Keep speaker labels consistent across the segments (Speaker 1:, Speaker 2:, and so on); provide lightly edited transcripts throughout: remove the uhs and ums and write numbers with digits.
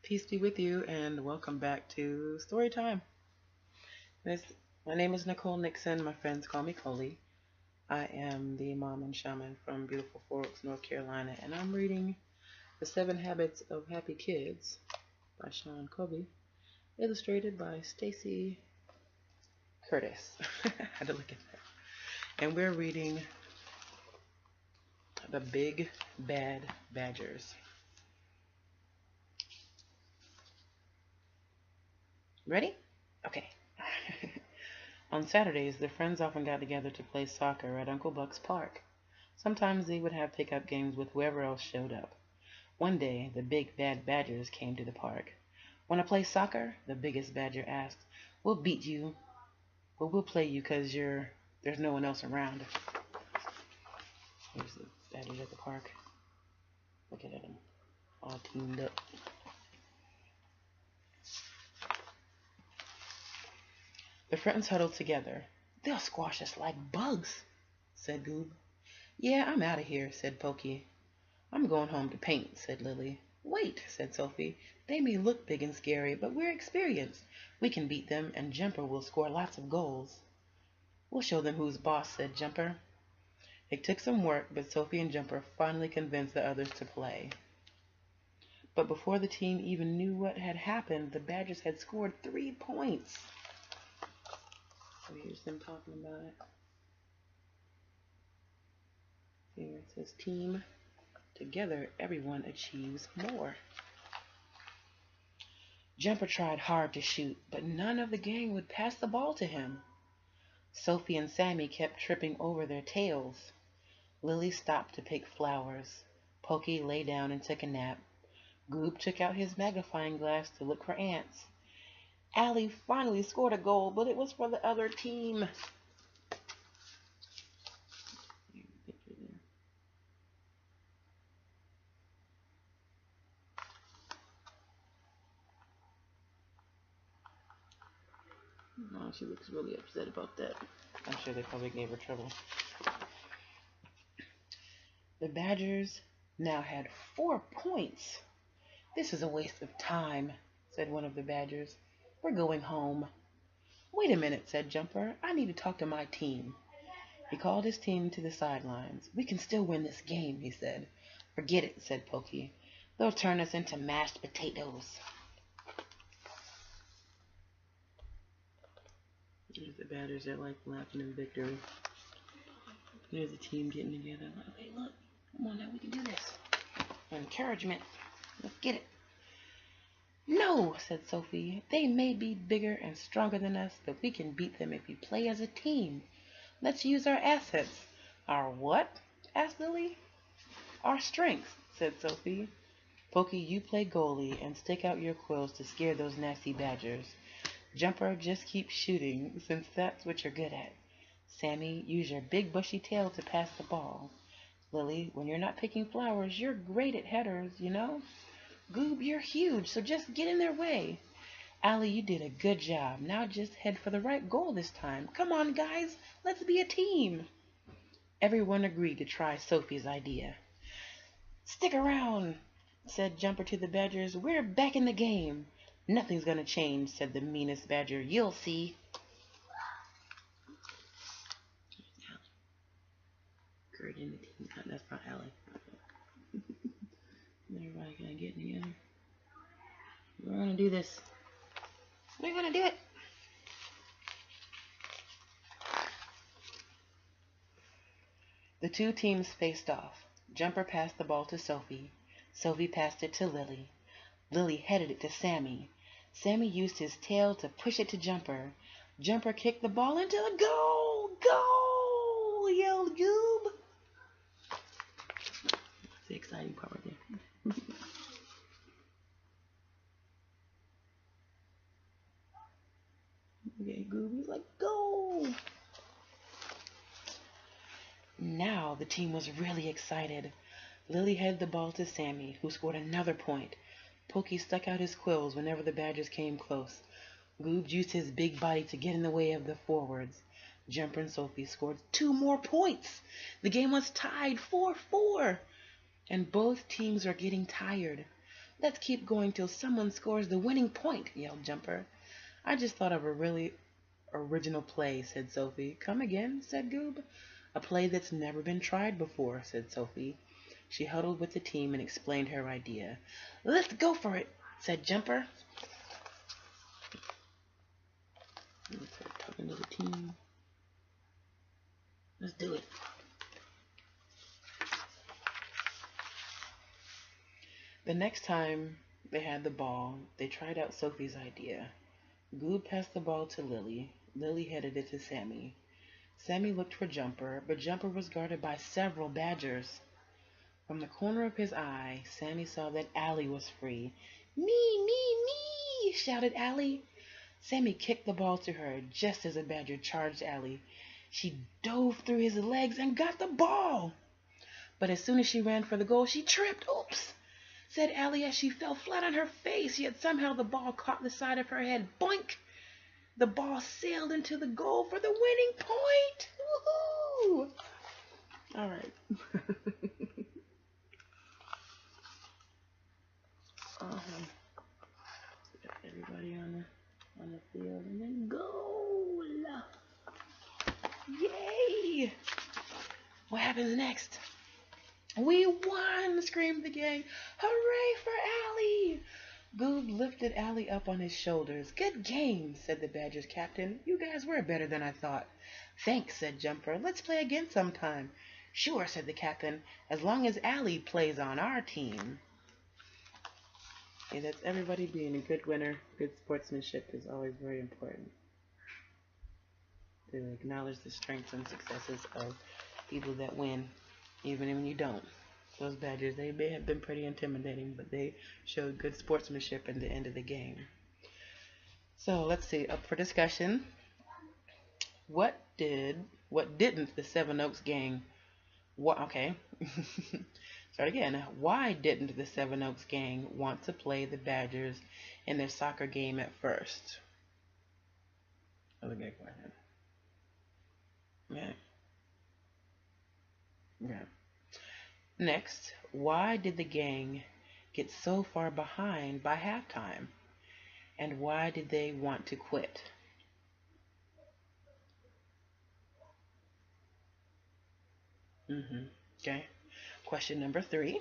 Speaker 1: Peace be with you, and welcome back to Story Time. This, my name is Nicole Nixon. My friends call me Coley. I am the mom and shaman from beautiful Four Oaks, North Carolina, and I'm reading The 7 Habits of Happy Kids by Covey, illustrated by Stacy Curtis. I had to look at that. And we're reading The Big Bad Badgers. Ready? Okay. On Saturdays, the friends often got together to play soccer at Uncle Buck's park. Sometimes they would have pickup games with whoever else showed up. One day, the big bad badgers came to the park. "Want to play soccer?" the biggest badger asked. "We'll beat you. Well, we'll play you 'cause there's no one else around." Here's the badgers at the park. Look at them, all teamed up. The friends huddled together. "They'll squash us like bugs," said Goob. "Yeah, I'm out of here," said Pokey. "I'm going home to paint," said Lily. "Wait," said Sophie. "They may look big and scary, but we're experienced. We can beat them, and Jumper will score lots of goals." "We'll show them who's boss," said Jumper. It took some work, but Sophie and Jumper finally convinced the others to play. But before the team even knew what had happened, the Badgers had scored 3 points. So here's them talking about it. Here it says, "Team. Together, everyone achieves more." Jumper tried hard to shoot, but none of the gang would pass the ball to him. Sophie and Sammy kept tripping over their tails. Lily stopped to pick flowers. Pokey lay down and took a nap. Goob took out his magnifying glass to look for ants. Allie finally scored a goal, but it was for the other team. Oh, she looks really upset about that. I'm sure they probably gave her trouble. The Badgers now had 4 points. "This is a waste of time," said one of the Badgers. "We're going home." "Wait a minute," said Jumper. "I need to talk to my team." He called his team to the sidelines. "We can still win this game," he said. "Forget it," said Pokey. "They'll turn us into mashed potatoes." There's the Badgers. They're like laughing in victory. There's the team getting together. Like, "Okay, look. Come on now. We can do this." Encouragement. Let's get it. "No," said Sophie. "They may be bigger and stronger than us, but we can beat them if we play as a team. Let's use our assets." "Our what?" asked Lily. "Our strengths," said Sophie. "Pokey, you play goalie and stick out your quills to scare those nasty badgers. Jumper, just keep shooting, since that's what you're good at. Sammy, use your big bushy tail to pass the ball. Lily, when you're not picking flowers, you're great at headers, you know. Goob, you're huge, so just get in their way. Allie, you did a good job. Now just head for the right goal this time. Come on, guys, let's be a team." Everyone agreed to try Sophie's idea. "Stick around," said Jumper to the Badgers. "We're back in the game." "Nothing's going to change," said the meanest Badger. "You'll see." Great in the team. That's not Allie. Everybody kind of getting together. "We're going to do this. We're going to do it." The two teams faced off. Jumper passed the ball to Sophie. Sophie passed it to Lily. Lily headed it to Sammy. Sammy used his tail to push it to Jumper. Jumper kicked the ball into the goal. "Goal!" yelled Goob. That's the exciting part right there. Okay, Goob, he's like, "Goal!" Now the team was really excited. Lily headed the ball to Sammy, who scored another point. Pokey stuck out his quills whenever the Badgers came close. Goob used his big body to get in the way of the forwards. Jumper and Sophie scored 2 more points. The game was tied 4-4, and both teams are getting tired. Let's keep going till someone scores the winning point, yelled Jumper. I just thought of a really original play, said Sophie. Come again, said Goob. A play that's never been tried before, said Sophie. She huddled with the team and explained her idea. Let's go for it, said Jumper. Let's start talking to the team. Let's do it. The next time they had the ball, they tried out Sophie's idea. Goob passed the ball to Lily. Lily headed it to Sammy. Sammy looked for Jumper, but Jumper was guarded by several badgers. From the corner of his eye, Sammy saw that Allie was free. Me, shouted Allie. Sammy kicked the ball to her just as a badger charged Allie. She dove through his legs and got the ball. But as soon as she ran for the goal, she tripped. Oops, said Allie as she fell flat on her face, yet somehow the ball caught the side of her head. Boink! The ball sailed into the goal for the winning point. Woohoo! All right. Got everybody on the field, and then goal! Yay! What happens next? We won! Screamed the gang. Hooray for Allie! Goob lifted Allie up on his shoulders. Good game, said the Badgers captain. You guys were better than I thought. Thanks, said Jumper. Let's play again sometime. Sure, said the captain, as long as Allie plays on our team. Okay, that's everybody being a good winner. Good sportsmanship is always very important. To acknowledge the strengths and successes of people that win, even when you don't. Those Badgers, they may have been pretty intimidating, but they showed good sportsmanship at the end of the game. So let's see, up for discussion. What didn't the Seven Oaks gang, okay, start again. Why didn't the Seven Oaks gang want to play the Badgers in their soccer game at first? That's a good question. Yeah. Next, why did the gang get so far behind by halftime? And why did they want to quit? Okay. Question number 3.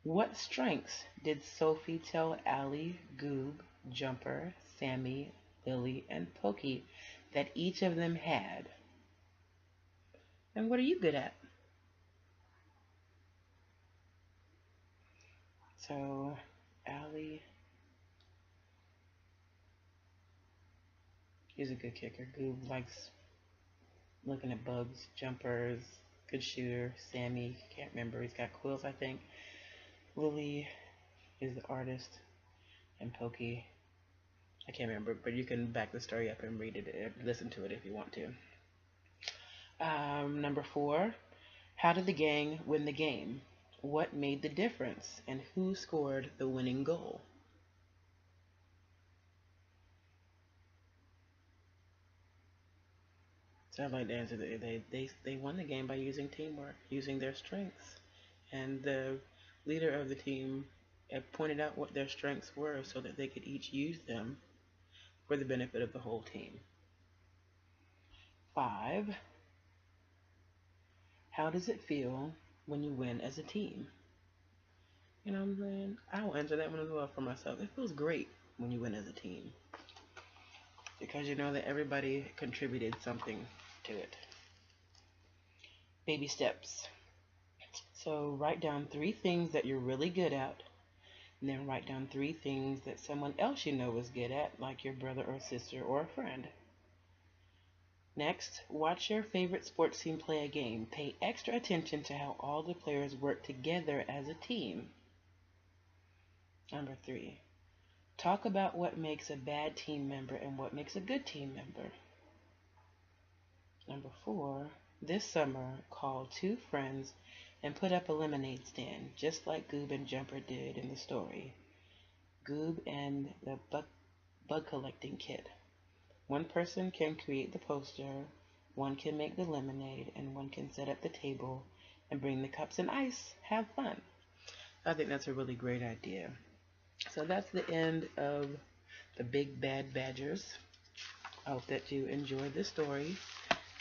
Speaker 1: What strengths did Sophie tell Allie, Goob, Jumper, Sammy, Lily, and Pokey that each of them had? And what are you good at? So, Allie, he's a good kicker. Goob likes looking at bugs. Jumper's good shooter. Sammy, can't remember, he's got quills, I think. Lily is the artist. And Pokey, I can't remember, but you can back the story up and read it, listen to it if you want to. Number 4, how did the gang win the game? What made the difference? And who scored the winning goal? So I'd like to answer that they won the game by using teamwork, using their strengths. And the leader of the team pointed out what their strengths were so that they could each use them for the benefit of the whole team. 5, how does it feel when you win as a team? You know what I'm saying? I will answer that one as well for myself. It feels great when you win as a team, because you know that everybody contributed something to it. Baby steps. So write down 3 things that you're really good at, and then write down 3 things that someone else you know is good at, like your brother or sister or a friend. Next, watch your favorite sports team play a game. Pay extra attention to how all the players work together as a team. Number 3, talk about what makes a bad team member and what makes a good team member. Number 4, this summer, call 2 friends and put up a lemonade stand, just like Goob and Jumper did in the story. Goob and the bug collecting kit. One person can create the poster, one can make the lemonade, and one can set up the table and bring the cups and ice. Have fun. I think that's a really great idea. So that's the end of the Big Bad Badgers. I hope that you enjoyed this story.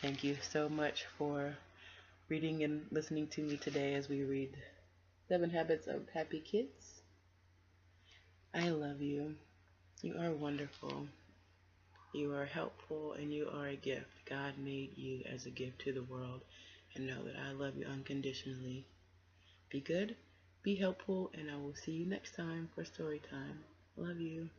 Speaker 1: Thank you so much for reading and listening to me today as we read 7 Habits of Happy Kids. I love you. You are wonderful. You are helpful and you are a gift. God made you as a gift to the world. And know that I love you unconditionally. Be good, be helpful, and I will see you next time for story time. Love you.